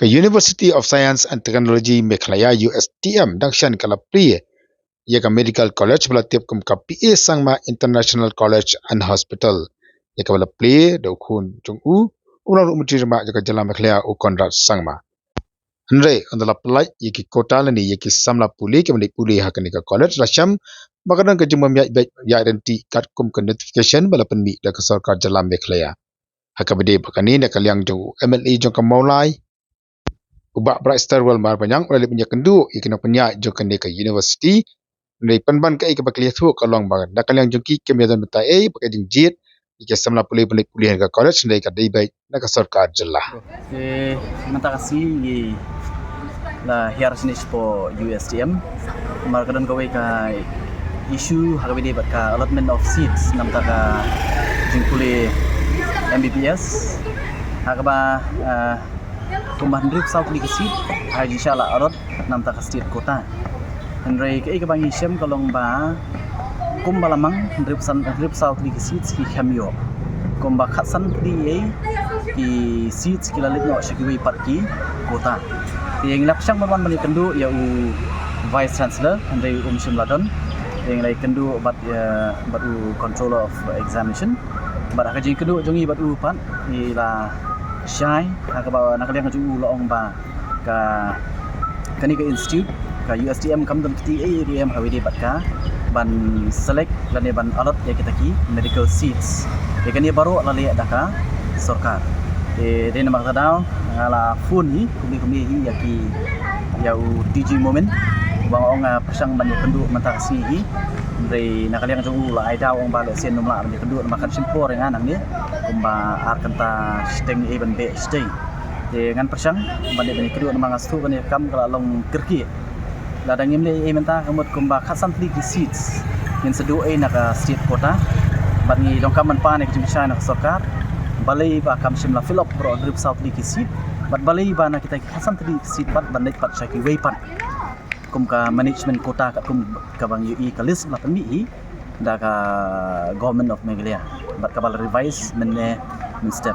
ke University of Science and Technology Meghalaya USTM dangshan kala pri ya ka Medical College bala tiap kum ka PA Sangma International College and Hospital ya ka bala pri do khun chung ulang umti ma ya ka Jala Meghalaya u Konrad Sangma Andre andala pelai yaki kota lani yaki samla puli ke mali puli hakani ka college rasham makadang ke jumam ya identity card kum ke notification bala penmi da ka sarkar Jala Meghalaya hakabede bakani da kalyang jong MLA jong ka maulai ubak bright star wal mar banyang oleh punya kendu ikina punya jong kan ka university nei panban ka ikaba kliathu ka long bangan da kalyang jong ki kemedan betai pakai jing jit ike samla puli ka college nei ka dei bai da ka sarkar Jala terima kasih la hiar sinis po USTM markadan kawai ka issue hakabide bat ka allotment of seats nam ta ka jingkule MBBS hakaba kumahan rip south ni seat ha inshallah arot nam ta ka state kota henry ke ka bangi shem kalong ba kumbalamang rip south ni seats ki khamyo kumba khatsan di ki seats kilalit no shakiwi pat ki kota yang lapsang maman mani kendu ya vice chancellor andai Simladon yang lai kendu bat controller of examination bat ka jing kendu jongi bat pat ila syai ka ba nakaliang ju laong ba ka kani ka institute ka USTM kam dam ti ARM hawidi bat ka ban select lani ban alat ya kita ki medical seats ya kani baru lali adaka sarkar de nama kadang ala phone hi kumi hi yaki yau DG moment bang ong pasang banyak penduduk mentasi hi dari nakaliang jong la ai daw ong bale sen numla banyak penduduk makan simpor dengan nang ni kumba arkanta steng even be stay dengan pasang banyak penduduk nama ngastu banyak kam kala long kirki ladang imle menta kamut kumba khasan pli seats yang sedu naka state kota bangi dongkaman pa ne kjimsha nak sarkar balai ba kam simla fill up pro drip south li kisit bat balai ba na kita hasan tadi kisit bat bandai pat saki weipan kum ka management kota ka kum ka bang ui ka list la penmi hi da ka government of Meghalaya bat ka bal revise men step